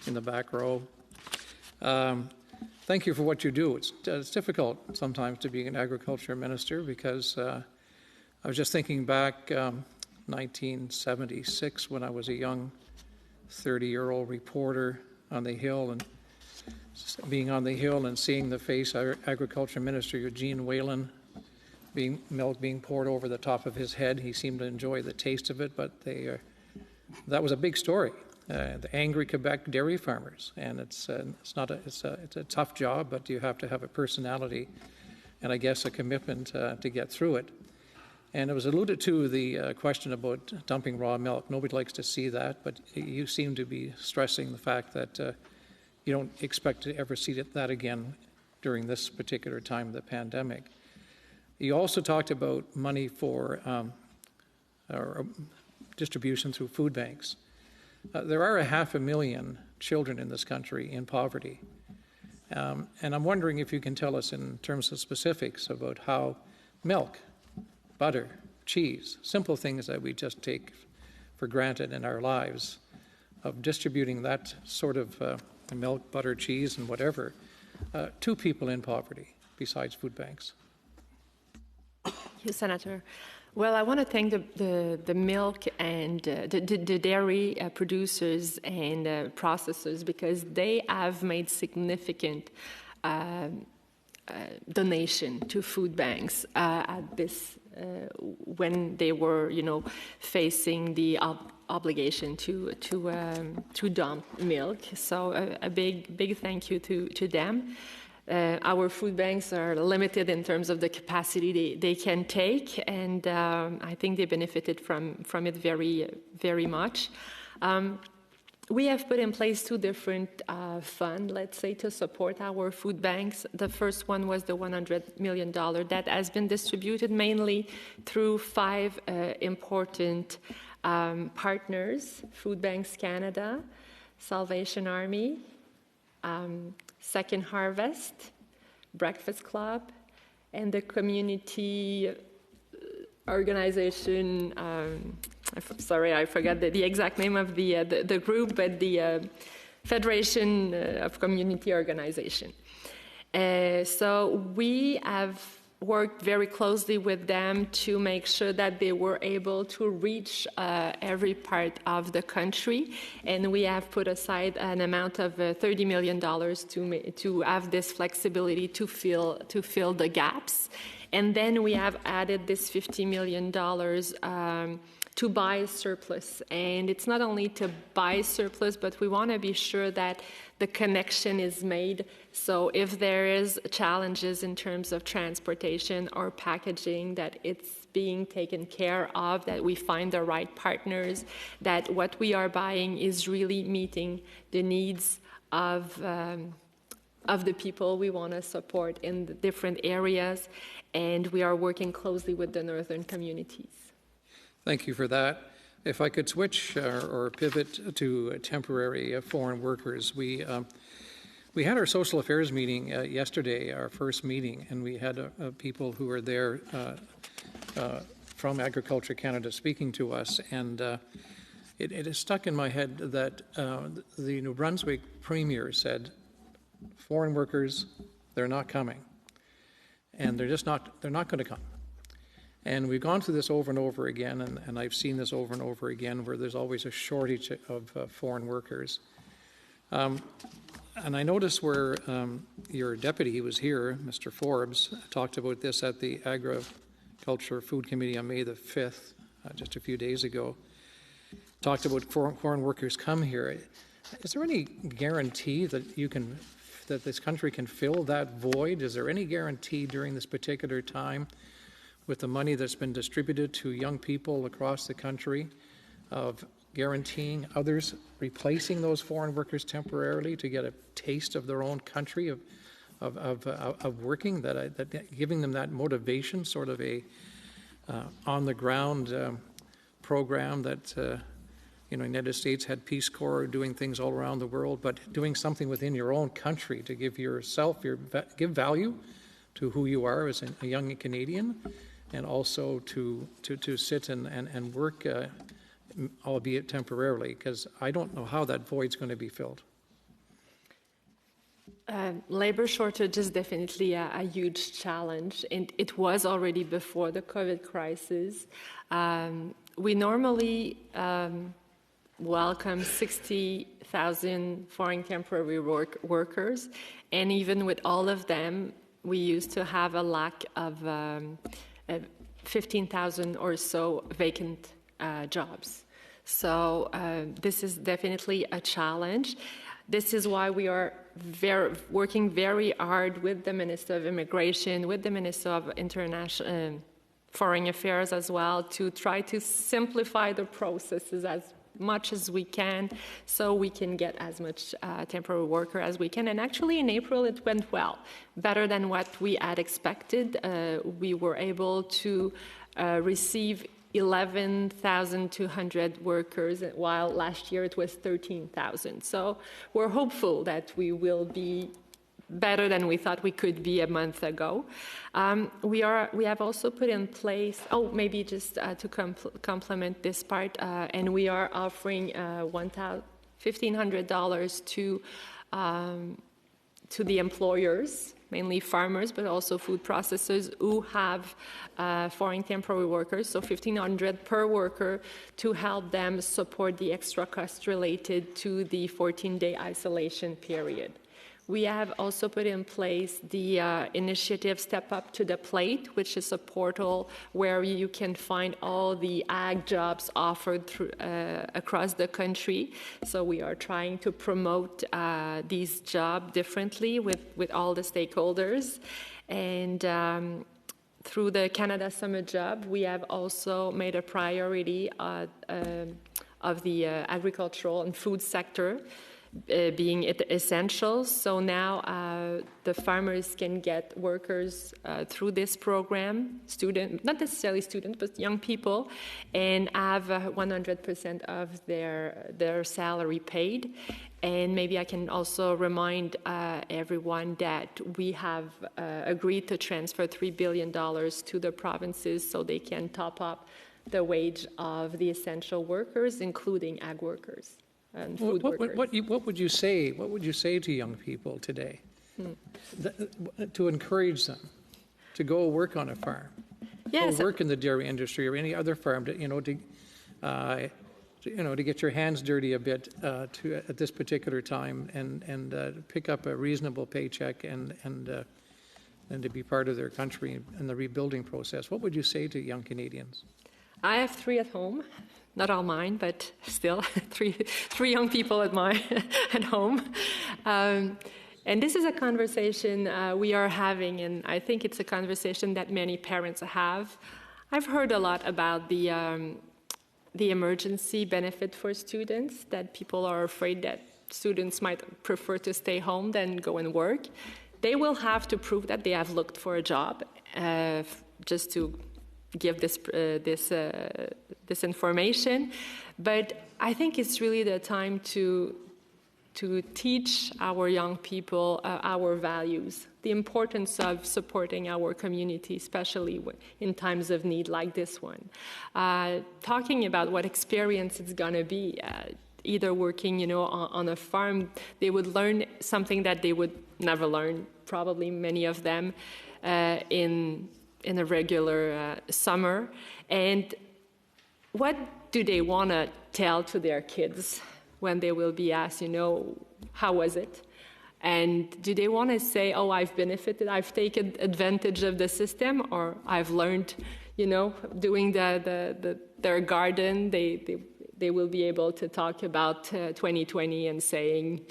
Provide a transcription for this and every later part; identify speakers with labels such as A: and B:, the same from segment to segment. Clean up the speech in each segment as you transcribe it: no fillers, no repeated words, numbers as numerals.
A: in the back row. Thank you for what you do. It's difficult sometimes to be an agriculture minister because I was just thinking back 1976 when I was a young 30-year-old reporter on the Hill, and being on the Hill and seeing the face of Agriculture Minister Eugene Whalen, milk being poured over the top of his head. He seemed to enjoy the taste of it, but that was a big story. The angry Quebec dairy farmers, and it's a tough job, but you have to have a personality and I guess a commitment to get through it. And it was alluded to the question about dumping raw milk. Nobody likes to see that, but you seem to be stressing the fact that you don't expect to ever see that again during this particular time of the pandemic. You also talked about money for distribution through food banks. There are 500,000 children in this country in poverty. And I'm wondering if you can tell us in terms of specifics about how milk, butter, cheese, simple things that we just take for granted in our lives, of distributing that sort of milk, butter, cheese, and whatever to people in poverty besides food banks.
B: Thank you, Senator. Well, I want to thank the milk and the dairy producers and processors, because they have made significant donation to food banks at this when they were, facing the obligation to dump milk. So a big thank you to them. Our food banks are limited in terms of the capacity they can take, and I think they benefited from it very much. We have put in place two different funds, let's say, to support our food banks. The first one was the $100 million that has been distributed mainly through 5 important partners: Food Banks Canada, Salvation Army, Second Harvest, Breakfast Club, and the community organization. Sorry, I forgot the exact name of the group, but the Federation of Community Organization. So we have worked very closely with them to make sure that they were able to reach every part of the country, and we have put aside an amount of $30 million to have this flexibility to fill the gaps. And then we have added this $50 million to buy surplus. And it's not only to buy surplus, but we want to be sure that the connection is made. So if there is challenges in terms of transportation or packaging, that it's being taken care of, that we find the right partners, that what we are buying is really meeting the needs of the people we want to support in the different areas. And we are working closely with the northern communities.
A: Thank you for that. If I could switch or pivot to temporary foreign workers, we had our social affairs meeting yesterday, our first meeting, and we had people who were there from Agriculture Canada speaking to us, and it is stuck in my head that the New Brunswick Premier said, foreign workers, they're not coming, and they're not going to come. And we've gone through this over and over again, and I've seen this over and over again, where there's always a shortage of foreign workers. And I noticed where your deputy, he was here, Mr. Forbes, talked about this at the Agriculture Food Committee on May the 5th, just a few days ago. Talked about foreign workers come here. Is there any guarantee that that this country can fill that void? Is there any guarantee during this particular time, with the money that's been distributed to young people across the country, of guaranteeing others replacing those foreign workers temporarily to get a taste of their own country, of working, that giving them that motivation, sort of a on-the-ground program that United States had Peace Corps doing things all around the world, but doing something within your own country to give give value to who you are as a young Canadian, and also to sit and work, albeit temporarily, because I don't know how that void's going to be filled.
B: Labor shortage is definitely a huge challenge, and it was already before the COVID crisis. We normally welcome 60,000 foreign temporary workers, and even with all of them, we used to have a lack of 15,000 or so vacant jobs. So this is definitely a challenge. This is why we are working very hard with the Minister of Immigration, with the Minister of International Foreign Affairs as well, to try to simplify the processes as much as we can, so we can get as much temporary worker as we can. And actually in April it went well, better than what we had expected. We were able to receive 11,200 workers, while last year it was 13,000. So we're hopeful that we will be better than we thought we could be a month ago. We have also put in place, maybe just to complement this part, and we are offering $1,500 to the employers, mainly farmers, but also food processors who have foreign temporary workers, so $1,500 per worker, to help them support the extra costs related to the 14-day isolation period. We have also put in place the initiative Step Up to the Plate, which is a portal where you can find all the ag jobs offered through, across the country. So we are trying to promote these jobs differently with all the stakeholders. And through the Canada Summit Job, we have also made a priority of the agricultural and food sector being essentials. So now the farmers can get workers through this program, not necessarily students, but young people, and have 100% of their salary paid. And maybe I can also remind everyone that we have agreed to transfer $3 billion to the provinces so they can top up the wage of the essential workers, including ag workers. And food workers.
A: What would you say? What would you say to young people today to encourage them to go work on a farm,
B: yes,
A: go work in the dairy industry or any other farm? To get your hands dirty a bit at this particular time and pick up a reasonable paycheck and to be part of their country and the rebuilding process. What would you say to young Canadians?
B: I have 3 at home. Not all mine, but still three young people at home. And this is a conversation we are having, and I think it's a conversation that many parents have. I've heard a lot about the emergency benefit for students, that people are afraid that students might prefer to stay home than go and work. They will have to prove that they have looked for a job, just to give this information, but I think it's really the time to teach our young people our values, the importance of supporting our community, especially in times of need like this one. Talking about what experience it's going to be, either working, on a farm, they would learn something that they would never learn, probably many of them, in a regular summer. And what do they want to tell to their kids when they will be asked, how was it? And do they want to say, I've benefited, I've taken advantage of the system, or I've learned, doing their garden, they will be able to talk about 2020 and saying,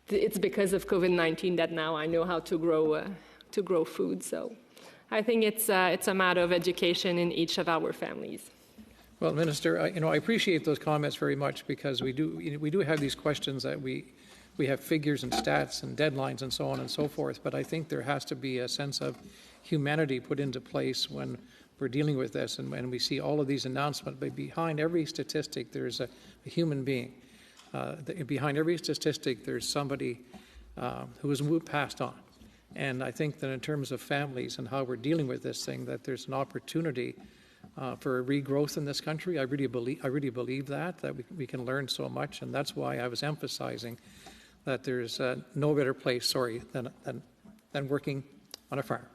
B: it's because of COVID-19 that now I know how to grow food. So I think it's a matter of education in each of our families.
A: Well, Minister, I appreciate those comments very much, because we do have these questions that we have figures and stats and deadlines and so on and so forth, but I think there has to be a sense of humanity put into place when we're dealing with this, and when we see all of these announcements. But behind every statistic, there's a human being. Behind every statistic, there's somebody who has passed on. And I think that in terms of families and how we're dealing with this thing, that there's an opportunity for a regrowth in this country. I really believe that we can learn so much, and that's why I was emphasizing that there's no better place, than working on a farm.